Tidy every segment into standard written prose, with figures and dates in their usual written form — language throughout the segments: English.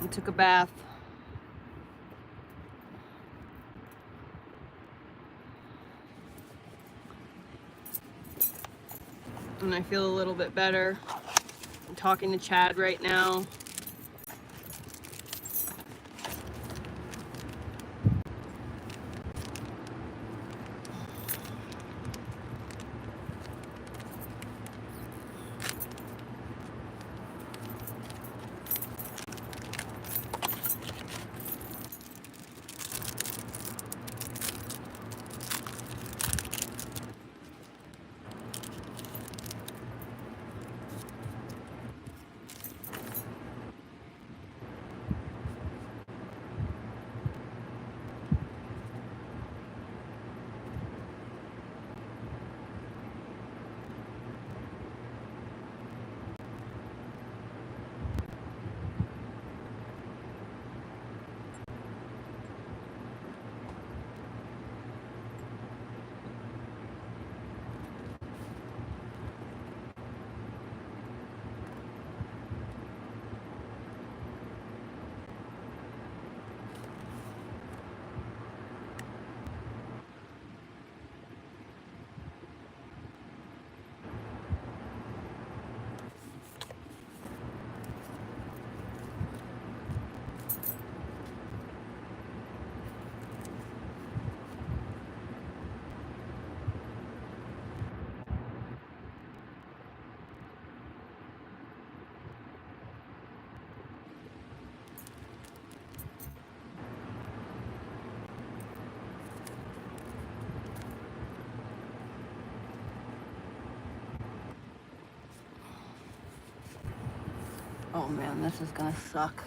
I took a bath. And I feel a little bit better. I'm talking to Chad right now. Oh man, this is gonna suck.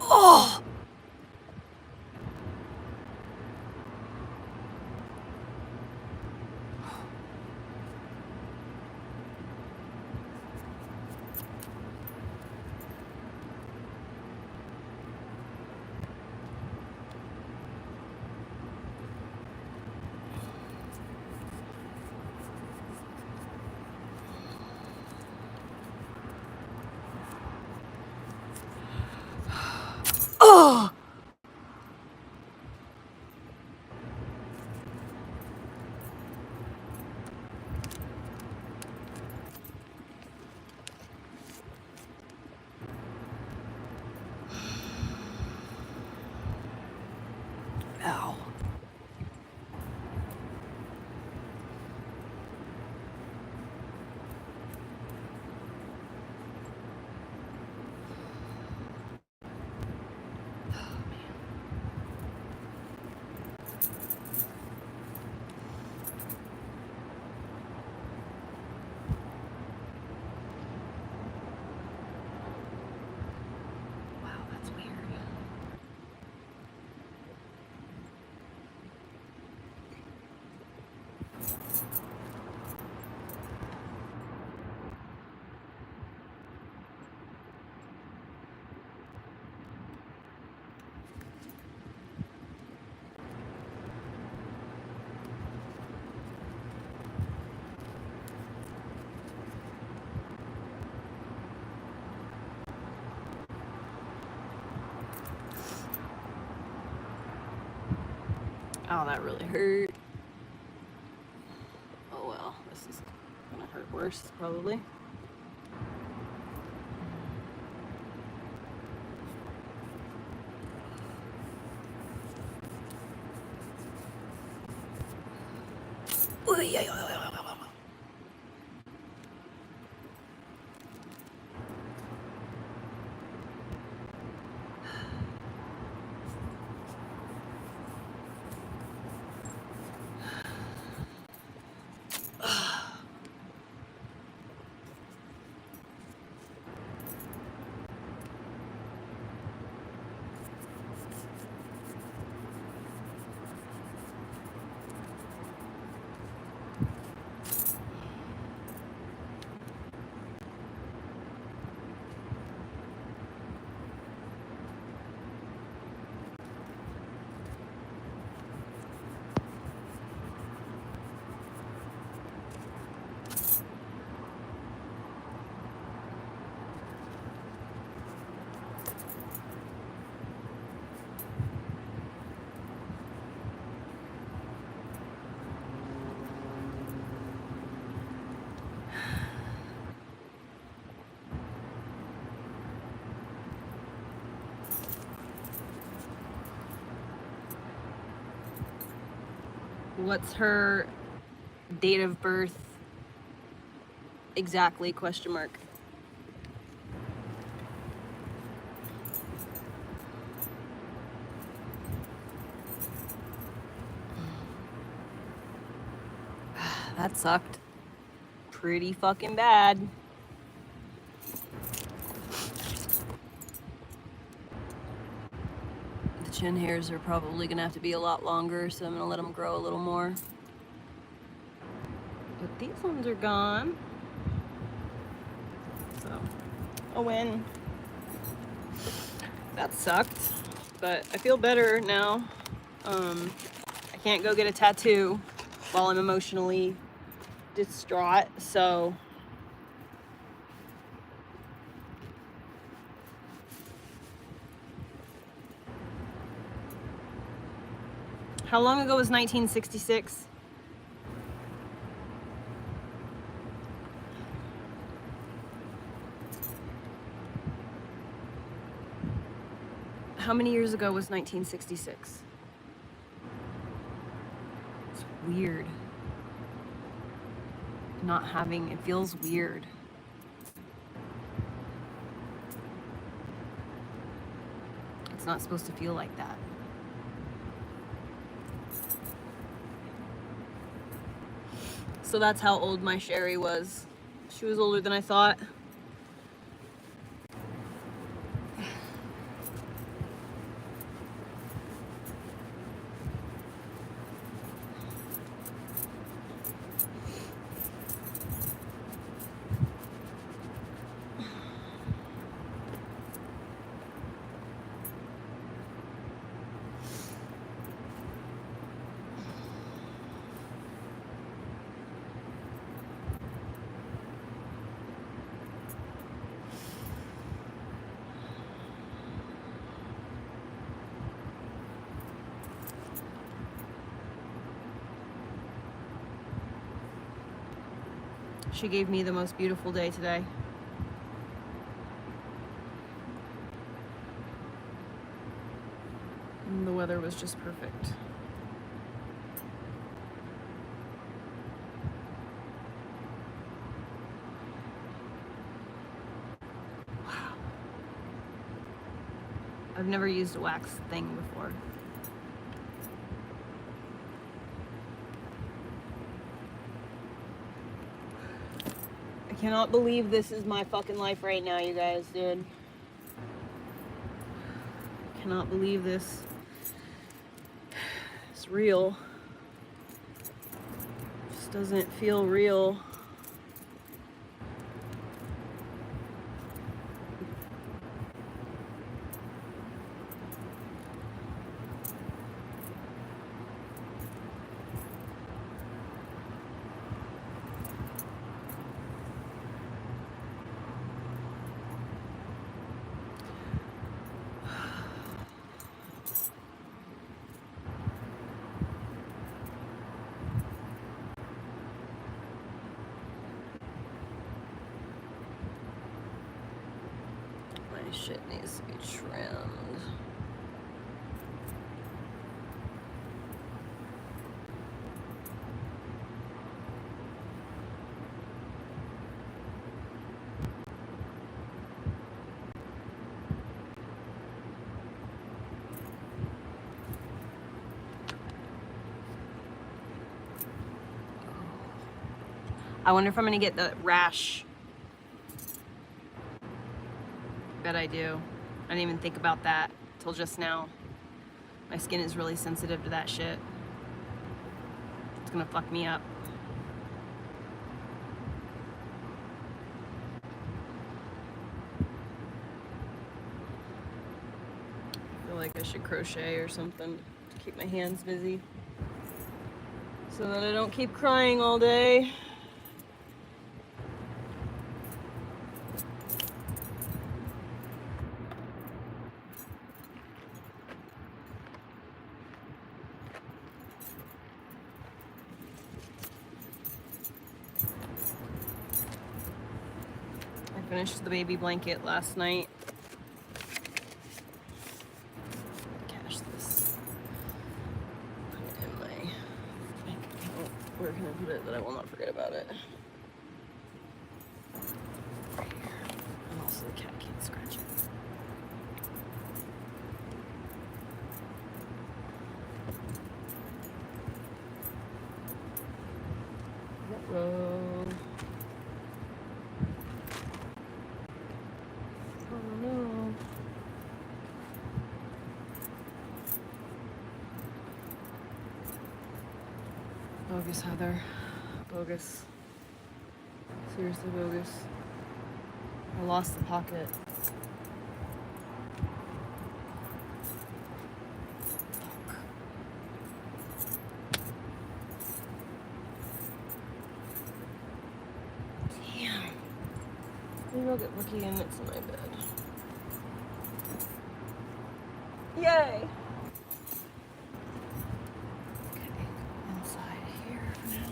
Oh! Oh! Ow. Wow, that's weird. Oh, that really hurt. Oh well, this is gonna hurt worse, probably. Ooh, yeah. What's her date of birth exactly? Question mark. That sucked pretty fucking bad. The chin hairs are probably gonna have to be a lot longer, so I'm gonna let them grow a little more. But these ones are gone. So, a win. That sucked, but I feel better now. I can't go get a tattoo while I'm emotionally distraught, so how long ago was 1966? How many years ago was 1966? It's weird. Not having, it feels weird. It's not supposed to feel like that. So that's how old my Sherry was. She was older than I thought. She gave me the most beautiful day today. And the weather was just perfect. Wow. I've never used a wax thing before. I cannot believe this is my fucking life right now, you guys, dude. I cannot believe this. It's real. It just doesn't feel real. My shit needs to be trimmed. I wonder if I'm gonna get the rash. Bet I do. I didn't even think about that till just now. My skin is really sensitive to that shit. It's gonna fuck me up. I feel like I should crochet or something to keep my hands busy so that I don't keep crying all day. Finished the baby blanket last night. Cache this. Put it in my Where can I put it that I will not forget about it? Right here. And also the cat can't scratch it. Uh-oh. Oh no. Bogus, Heather. Bogus. Seriously bogus. I lost the pocket. Fuck. Damn. Maybe I'll get lucky and it's in my bed. Yay! Okay, inside here for now.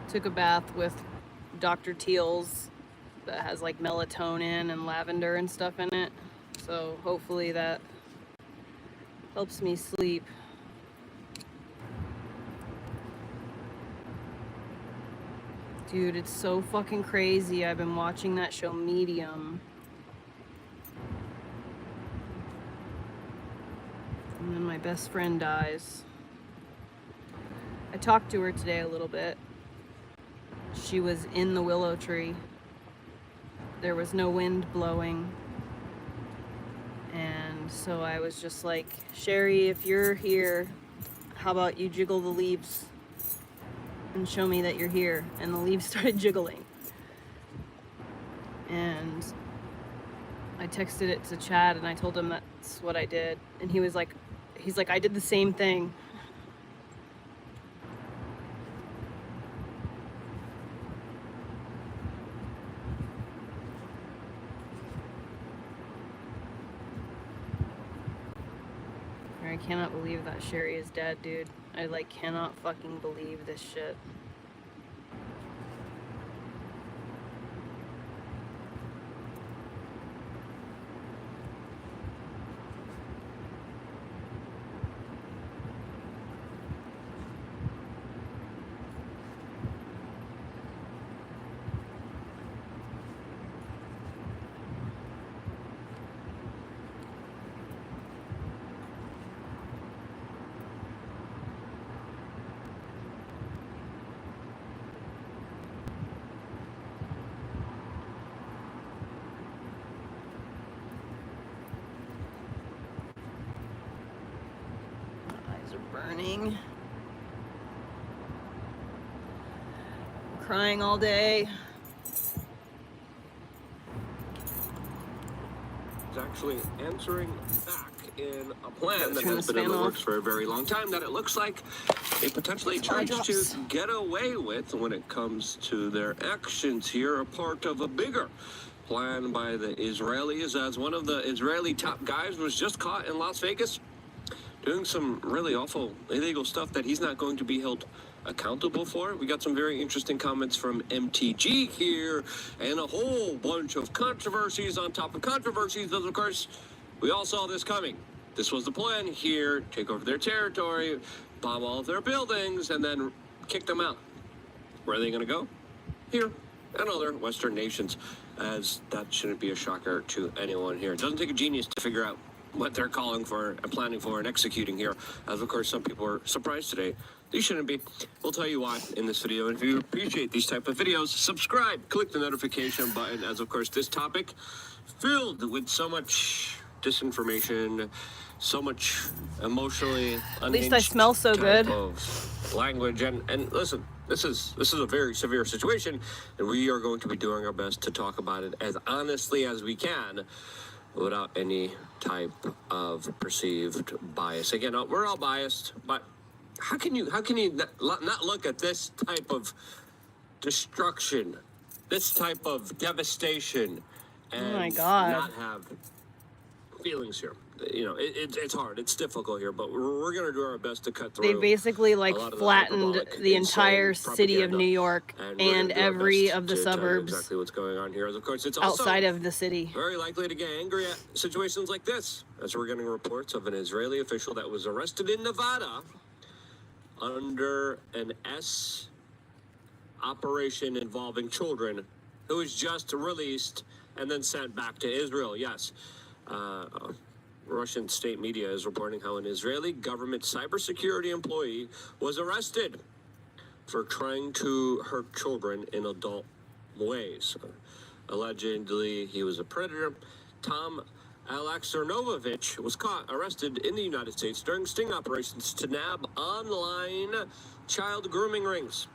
Took a bath with Dr. Teal's that has like melatonin and lavender and stuff in it. So hopefully that helps me sleep. Dude, it's so fucking crazy. I've been watching that show Medium. And then my best friend dies. I talked to her today a little bit. She was in the willow tree. There was no wind blowing. And so I was just like, Sherry, if you're here, how about you jiggle the leaves and show me that you're here? And the leaves started jiggling. And I texted it to Chad and I told him that's what I did. And he's like, I did the same thing. I cannot believe that Sherry is dead, dude. I like cannot fucking believe this shit. Burning. I'm crying all day. It's actually answering back in a plan that has been in the works for a very long time that it looks like they potentially trying to get away with when it comes to their actions here, a part of a bigger plan by the Israelis, as one of the Israeli top guys was just caught in Las Vegas doing some really awful illegal stuff that he's not going to be held accountable for. We got some very interesting comments from MTG here and a whole bunch of controversies on top of controversies. Because of course, we all saw this coming. This was the plan here: take over their territory, bomb all of their buildings, and then kick them out. Where are they going to go? Here and other Western nations, as that shouldn't be a shocker to anyone here. It doesn't take a genius to figure out what they're calling for, planning for, and executing here. As of course, some people are surprised today. They shouldn't be. We'll tell you why in this video. And if you appreciate these type of videos, subscribe, click the notification button. As of course, this topic filled with so much disinformation, so much emotionally unhinged. At least I smell so good. Of language and listen. This is a very severe situation, and we are going to be doing our best to talk about it as honestly as we can, without any type of perceived bias. Again, we're all biased, but how can you not look at this type of destruction, this type of devastation, and oh my God, not have feelings here? You know, it's hard, it's difficult here, but we're going to do our best to cut through. They basically like flattened the entire city of New York and every of the suburbs exactly what's going on here. Of course, it's outside of the city. Very likely to get angry at situations like this, as we're getting reports of an Israeli official that was arrested in Nevada under an S operation involving children, who was just released and then sent back to Israel. Yes. Russian state media is reporting how an Israeli government cybersecurity employee was arrested for trying to hurt children in adult ways. Allegedly, he was a predator. Tom Alexernovich was arrested in the United States during sting operations to nab online child grooming rings.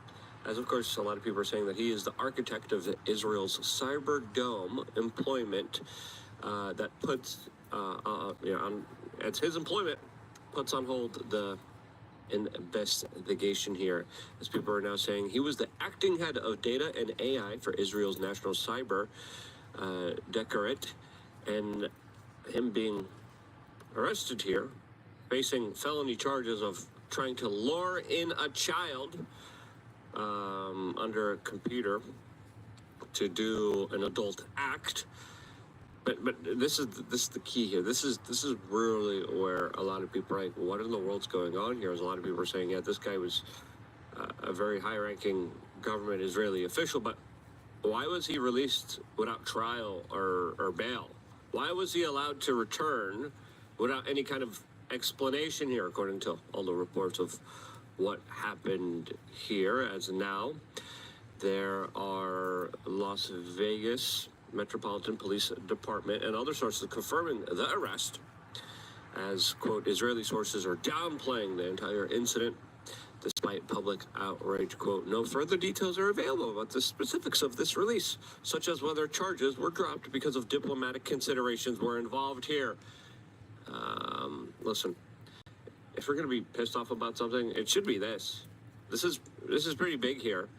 As of course, a lot of people are saying that he is the architect of Israel's Cyber Dome employment that puts it's his employment puts on hold the investigation here, as people are now saying he was the acting head of data and AI for Israel's National Cyber Directorate, and him being arrested here, facing felony charges of trying to lure in a child under a computer to do an adult act. But this is the key here. This is really where a lot of people are like, what in the world's going on here? As a lot of people are saying, yeah, this guy was a very high-ranking government Israeli official, but why was he released without trial or bail? Why was he allowed to return without any kind of explanation here, according to all the reports of what happened here? As now, there are Las Vegas Metropolitan Police Department and other sources confirming the arrest, as, quote, Israeli sources are downplaying the entire incident despite public outrage. Quote, no further details are available about the specifics of this release, such as whether charges were dropped because of diplomatic considerations were involved here. Listen, if we're going to be pissed off about something, it should be this. This is pretty big here.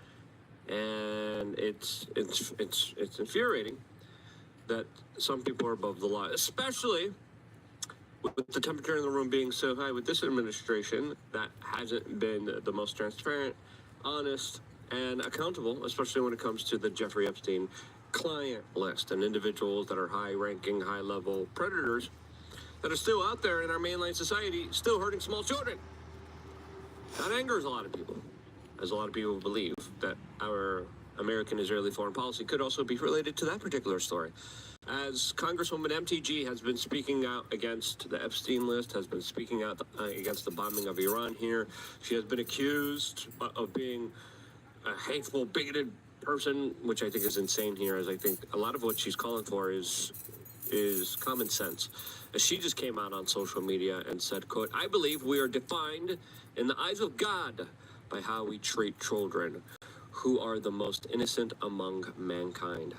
And it's infuriating that some people are above the law, especially with the temperature in the room being so high with this administration that hasn't been the most transparent, honest, and accountable, especially when it comes to the Jeffrey Epstein client list and individuals that are high-ranking, high-level predators that are still out there in our mainline society, still hurting small children. That angers a lot of people, as a lot of people believe that our American-Israeli foreign policy could also be related to that particular story. As Congresswoman MTG has been speaking out against the Epstein list, has been speaking out against the bombing of Iran here. She has been accused of being a hateful, bigoted person, which I think is insane here, as I think a lot of what she's calling for is common sense. As she just came out on social media and said, quote, I believe we are defined in the eyes of God by how we treat children, who are the most innocent among mankind.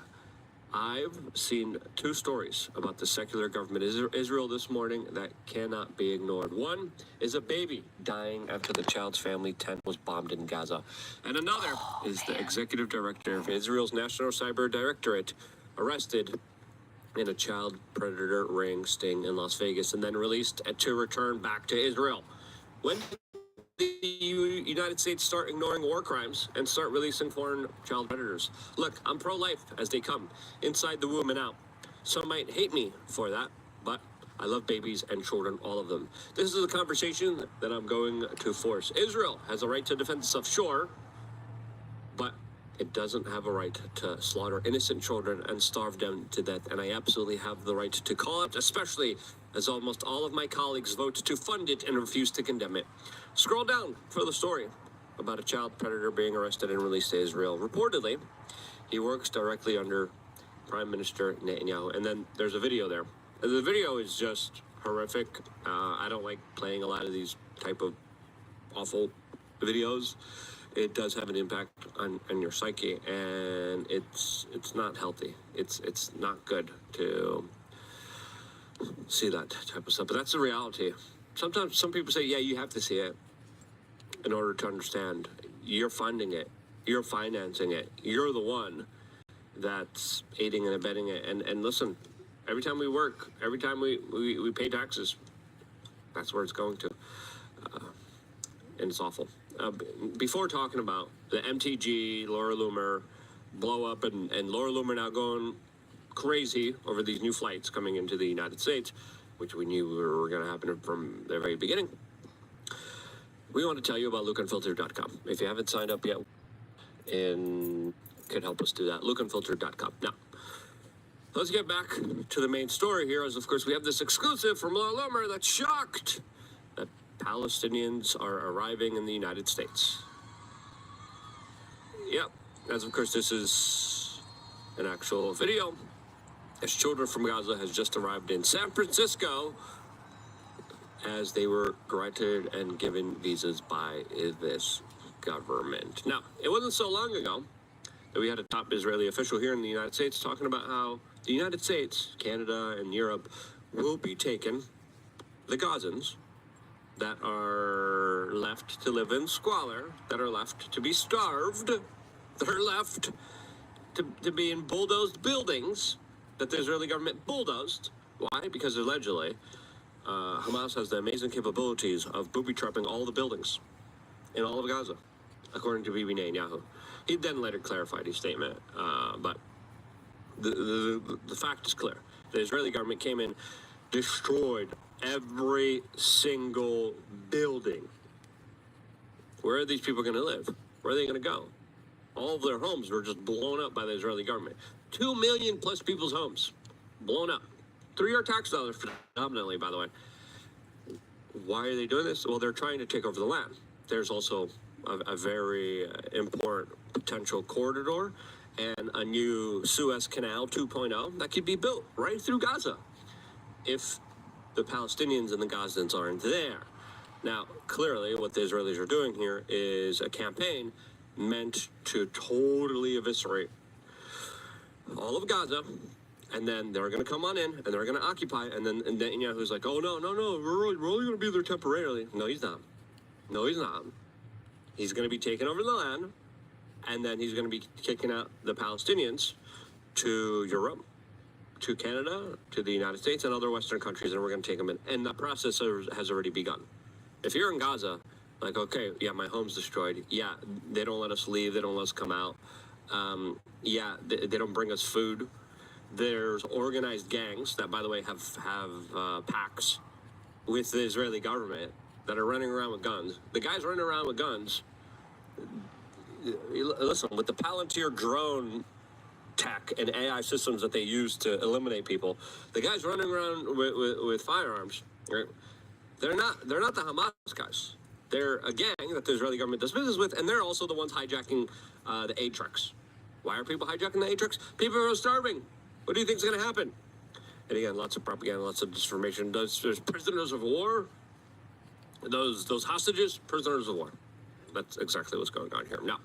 I've seen two stories about the secular government Israel this morning that cannot be ignored. One is a baby dying after the child's family tent was bombed in Gaza. And another is the executive director of Israel's National Cyber Directorate, arrested in a child predator ring sting in Las Vegas and then released to return back to Israel. When the United States start ignoring war crimes and start releasing foreign child predators? Look, I'm pro-life as they come, inside the womb and out. Some might hate me for that, but I love babies and children, all of them. This is a conversation that I'm going to force. Israel has a right to defend itself, sure, but It doesn't have a right to slaughter innocent children and starve them to death, and I absolutely have the right to call it, especially as almost all of my colleagues vote to fund it and refuse to condemn it. Scroll down for the story about a child predator being arrested and released to Israel. Reportedly, he works directly under Prime Minister Netanyahu, and then there's a video there. The video is just horrific. I don't like playing a lot of these type of awful videos. It does have an impact on your psyche, and it's not healthy. It's not good to see that type of stuff, but that's the reality. Sometimes some people say, yeah, you have to see it in order to understand. You're funding it, you're financing it, you're the one that's aiding and abetting it. And listen, every time we work, every time we pay taxes, that's where it's going to. And it's awful. Before talking about the MTG, Laura Loomer blow up, and Laura Loomer now going crazy over these new flights coming into the United States, which we knew were going to happen from the very beginning, we want to tell you about lookandfilter.com. If you haven't signed up yet, and could help us do that, lookandfilter.com. Now, let's get back to the main story here, as of course we have this exclusive from Laura Loomer that's shocked that Palestinians are arriving in the United States. Yep, as of course this is an actual video. As children from Gaza has just arrived in San Francisco as they were granted and given visas by this government. Now, it wasn't so long ago that we had a top Israeli official here in the United States talking about how the United States, Canada, and Europe will be taking the Gazans that are left to live in squalor, that are left to be starved, that are left to be in bulldozed buildings that the Israeli government bulldozed. Why? Because allegedly, Hamas has the amazing capabilities of booby-trapping all the buildings in all of Gaza, according to Bibi Netanyahu. He then later clarified his statement, but the fact is clear. The Israeli government came in, destroyed every single building. Where are these people going to live? Where are they going to go? All of their homes were just blown up by the Israeli government. 2 million plus people's homes blown up. Through your tax dollars, predominantly, by the way. Why are they doing this? Well, they're trying to take over the land. There's also a very important potential corridor and a new Suez Canal 2.0 that could be built right through Gaza if the Palestinians and the Gazans aren't there. Now, clearly, what the Israelis are doing here is a campaign meant to totally eviscerate all of Gaza, and then they're going to come on in, and they're going to occupy, and then Netanyahu's like, oh, no, we're only going to be there temporarily. No, he's not. No, he's not. He's going to be taking over the land, and then he's going to be kicking out the Palestinians to Europe, to Canada, to the United States, and other Western countries, and we're going to take them in. And that process has already begun. If you're in Gaza, like, okay, yeah, my home's destroyed. Yeah, they don't let us leave. They don't let us come out. Yeah, they don't bring us food. There's organized gangs that, by the way, have pacts with the Israeli government that are running around with guns. The guys running around with guns, listen, with the Palantir drone tech and AI systems that they use to eliminate people, the guys running around with firearms, right? They're not the Hamas guys. They're a gang that the Israeli government does business with, and they're also the ones hijacking the aid trucks. Why are people hijacking the aid trucks? People are starving. What do you think is going to happen? And again, lots of propaganda, lots of disinformation. There's prisoners of war. Those hostages, prisoners of war. That's exactly what's going on here. Now,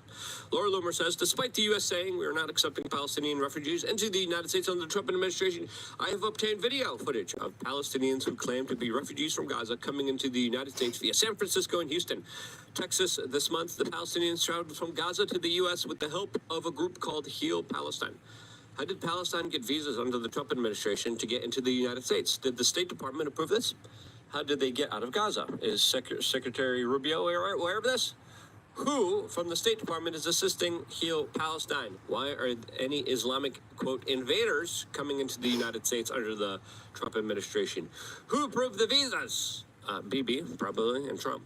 Laura Loomer says, despite the U.S. saying we are not accepting Palestinian refugees into the United States under the Trump administration, I have obtained video footage of Palestinians who claim to be refugees from Gaza coming into the United States via San Francisco and Houston. Texas this month, the Palestinians traveled from Gaza to the U.S. with the help of a group called Heal Palestine. How did Palestine get visas under the Trump administration to get into the United States? Did the State Department approve this? How did they get out of Gaza? Is Secretary Rubio aware of this? Who from the State Department is assisting Heal Palestine? Why are any Islamic, quote, invaders coming into the United States under the Trump administration? Who approved the visas? Bibi, probably, and Trump.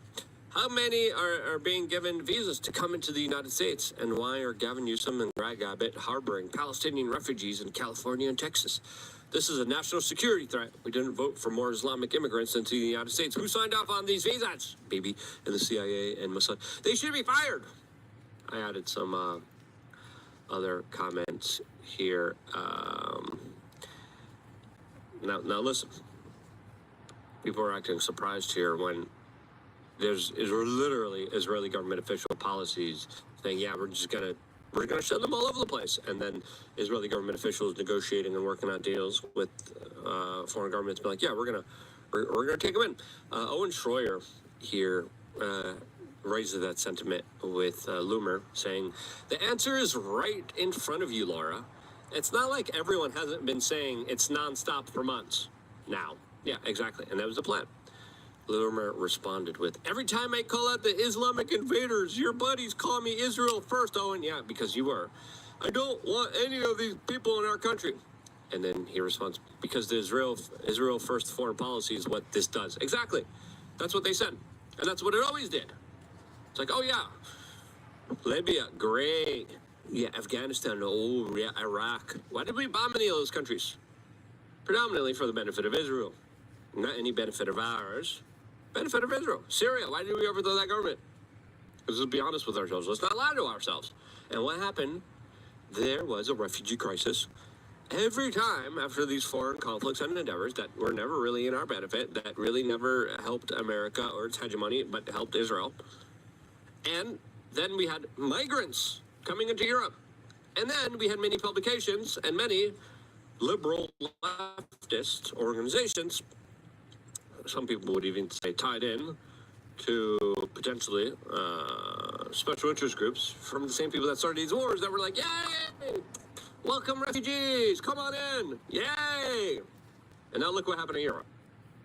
How many are being given visas to come into the United States? And why are Gavin Newsom and Greg Abbott harboring Palestinian refugees in California and Texas? This is a national security threat. We didn't vote for more Islamic immigrants into the United States. Who signed off on these visas? Bibi and the CIA and Mossad. They should be fired. I added some other comments here. Now listen. People are acting surprised here when there's literally Israeli government official policies saying, yeah, we're gonna shut them all over the place, and then Israeli government officials negotiating and working out deals with foreign governments, be like, yeah, we're gonna take them in. Owen Schroyer here raises that sentiment with Loomer, saying the answer is right in front of you, Laura. It's not like everyone hasn't been saying it's nonstop for months now. Yeah, exactly, and that was the plan. Loomer responded with, every time I call out the Islamic invaders, your buddies call me Israel first, Owen. Yeah, because you were. I don't want any of these people in our country. And then he responds, because the Israel first foreign policy is what this does. Exactly. That's what they said. And that's what it always did. It's like, oh yeah, Libya, great. Yeah, Afghanistan, oh yeah, Iraq. Why did we bomb any of those countries? Predominantly for the benefit of Israel. Not any benefit of ours. Benefit of Israel. Syria, why did we overthrow that government? Because let's be honest with ourselves. Let's not lie to ourselves. And what happened? There was a refugee crisis. Every time after these foreign conflicts and endeavors that were never really in our benefit, that really never helped America or its hegemony, but helped Israel. And then we had migrants coming into Europe. And then we had many publications and many liberal leftist organizations, some people would even say tied in to potentially special interest groups from the same people that started these wars that were like, yay, welcome refugees, come on in, yay. And now look what happened in Europe.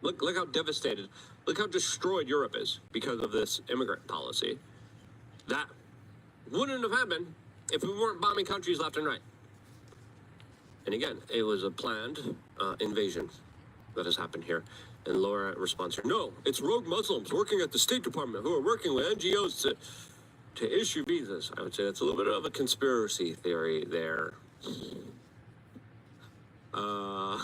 Look how devastated, look how destroyed Europe is because of this immigrant policy. That wouldn't have happened if we weren't bombing countries left and right. And again, it was a planned invasion that has happened here. And Laura responds here, no, it's rogue Muslims working at the State Department who are working with NGOs to issue visas. I would say that's a little bit of a conspiracy theory there. A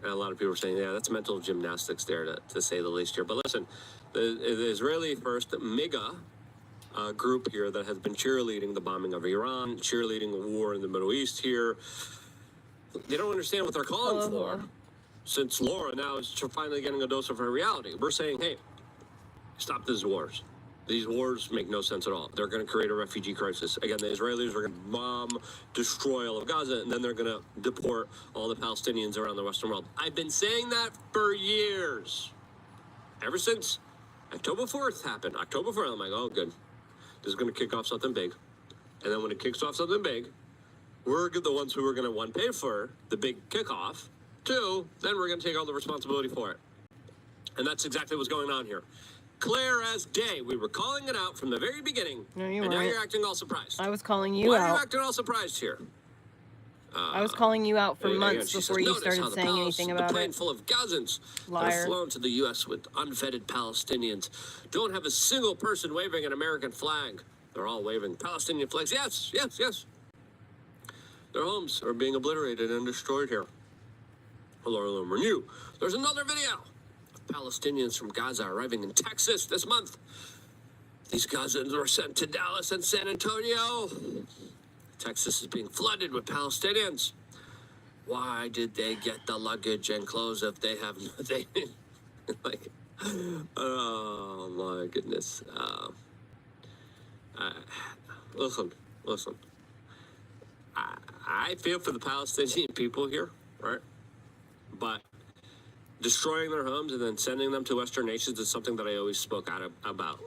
lot of people are saying, yeah, that's mental gymnastics there, to say the least here. But listen, the Israeli first MIGA group here that has been cheerleading the bombing of Iran, cheerleading a war in the Middle East here, they don't understand what they're calling for. Since Laura now is finally getting a dose of her reality. We're saying, hey, stop these wars. These wars make no sense at all. They're going to create a refugee crisis. Again, the Israelis are going to bomb, destroy all of Gaza, and then they're going to deport all the Palestinians around the Western world. I've been saying that for years. Ever since October 4th happened. October 4th, I'm like, oh, good. This is going to kick off something big. And then when it kicks off something big, we're the ones who are going to, one, pay for the big kickoff. Two, then we're going to take all the responsibility for it. And that's exactly what's going on here. Clear as day. We were calling it out from the very beginning. No, you and weren't. Now you're acting all surprised. I was calling you Why out. are you acting all surprised here? I was calling you out for months before you started saying anything about it. The plane it. full of Gazans Liar. that have flown to the U.S. with unvetted Palestinians don't have a single person waving an American flag. They're all waving Palestinian flags. Yes, yes, yes. Their homes are being obliterated and destroyed here. Laura Loomer knew. There's another video of Palestinians from Gaza arriving in Texas this month. These Gazans were sent to Dallas and San Antonio. Texas is being flooded with Palestinians. Why did they get the luggage and clothes if they have nothing? Like, oh my goodness. Listen. I feel for the Palestinian people here, right? But destroying their homes and then sending them to Western nations is something that I always spoke out about.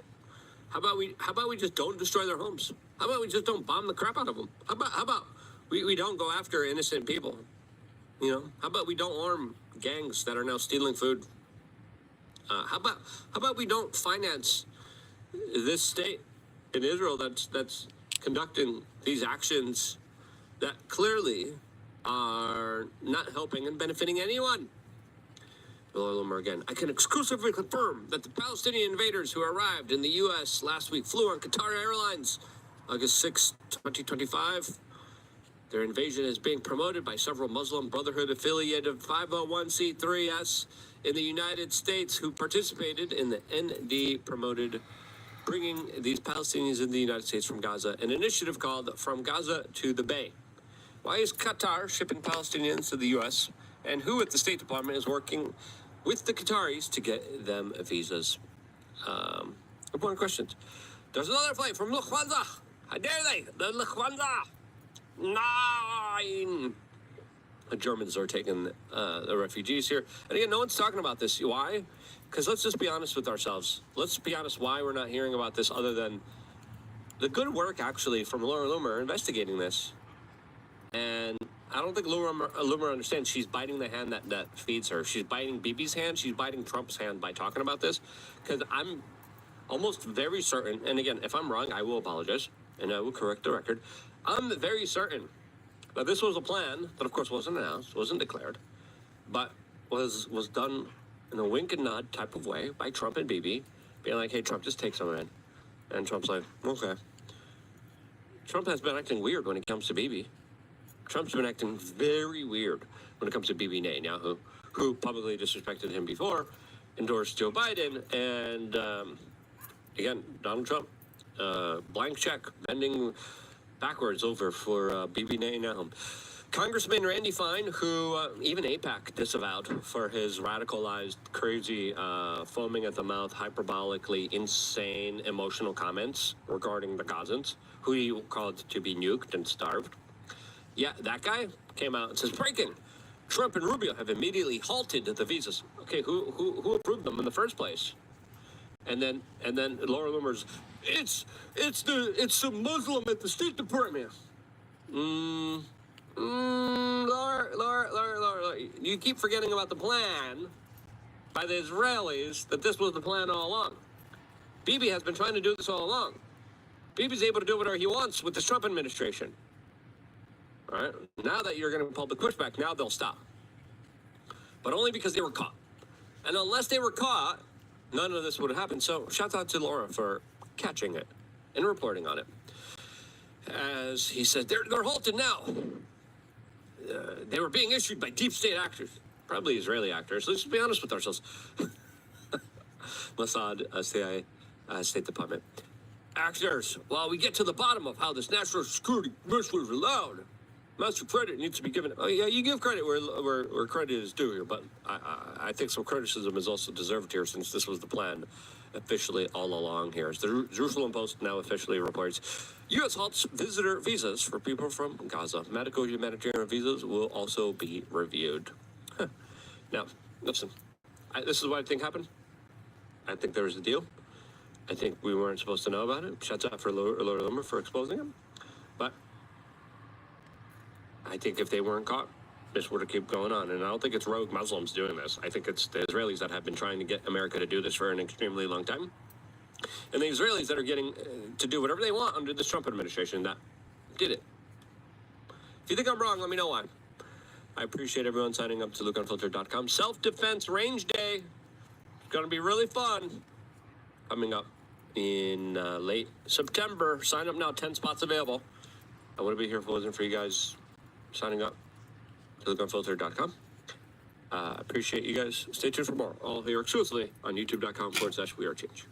How about we just don't destroy their homes? How about we just don't bomb the crap out of them? How about we don't go after innocent people? You know, how about we don't arm gangs that are now stealing food? How about we don't finance this state in Israel that's conducting these actions that clearly are not helping and benefiting anyone? Again. I can exclusively confirm that the Palestinian invaders who arrived in the U.S. last week flew on Qatar Airlines, August 6, 2025. Their invasion is being promoted by several Muslim Brotherhood-affiliated 501c3s in the United States who participated in the ND promoted bringing these Palestinians in the United States from Gaza, an initiative called From Gaza to the Bay. Why is Qatar shipping Palestinians to the U.S., and who at the State Department is working with the Qataris to get them visas? Important questions. There's another flight from Lufthansa. How dare they? The Lufthansa 9. The Germans are taking the refugees here. And again, no one's talking about this. Why? Because let's just be honest with ourselves. Let's be honest why we're not hearing about this other than the good work, actually, from Laura Loomer investigating this. And I don't think Loomer understands she's biting the hand that feeds her. She's biting Bibi's hand. She's biting Trump's hand by talking about this. Because I'm almost very certain, and again, if I'm wrong, I will apologize, and I will correct the record. I'm very certain that this was a plan that, of course, wasn't announced, wasn't declared, but was done in a wink and nod type of way by Trump and Bibi, being like, hey, Trump, just take some in. And Trump's like, okay. Trump has been acting weird when it comes to Bibi. Trump's been acting very weird when it comes to Bibi Netanyahu, who publicly disrespected him before, endorsed Joe Biden, and again, Donald Trump, blank check, bending backwards over for Bibi Netanyahu. Congressman Randy Fine, who even AIPAC disavowed for his radicalized, crazy, foaming at the mouth, hyperbolically insane, emotional comments regarding the Gazans, who he called to be nuked and starved. Yeah, that guy came out and says, breaking, Trump and Rubio have immediately halted the visas. Okay, who approved them in the first place? And then Laura Loomer's, it's some Muslim at the State Department. Laura, you keep forgetting about the plan by the Israelis that this was the plan all along. Bibi has been trying to do this all along. Bibi's able to do whatever he wants with the Trump administration. All right? Now that you're getting public pushback, now they'll stop. But only because they were caught. And unless they were caught, none of this would have happened. So shout out to Laura for catching it and reporting on it. As he said, they're halted now. They were being issued by deep state actors, probably Israeli actors. Let's be honest with ourselves. Mossad, CIA, State Department. Actors, while we get to the bottom of how this national security risk was allowed, master credit needs to be given. Oh, yeah, you give credit where credit is due here, but I think some criticism is also deserved here since this was the plan officially all along here. As the Jerusalem Post now officially reports, U.S. halts visitor visas for people from Gaza. Medical humanitarian visas will also be reviewed. Now, listen, this is what I think happened. I think there was a deal. I think we weren't supposed to know about it. Shouts out for Laura Loomer for exposing him. But I think if they weren't caught, this would have kept going on. And I don't think it's rogue Muslims doing this. I think it's the Israelis that have been trying to get America to do this for an extremely long time. And the Israelis that are getting to do whatever they want under this Trump administration that did it. If you think I'm wrong, let me know why. I appreciate everyone signing up to lookunfiltered.com. Self-defense range day. It's going to be really fun. Coming up in late September. Sign up now, 10 spots available. I want to be here if it wasn't for you guys signing up to lookunfiltered.com. Appreciate you guys. Stay tuned for more. All here exclusively on youtube.com/wearechange.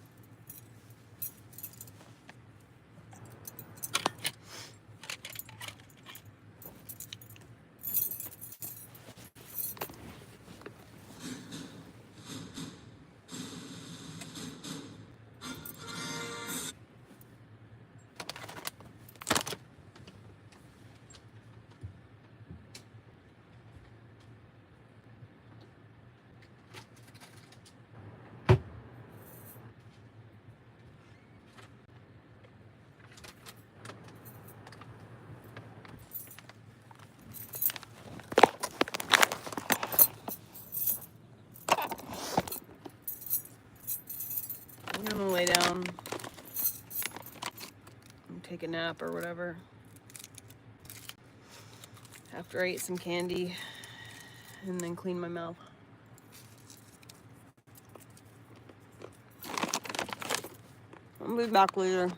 I'm gonna lay down and take a nap or whatever. After I ate some candy and then clean my mouth. I'll be back later.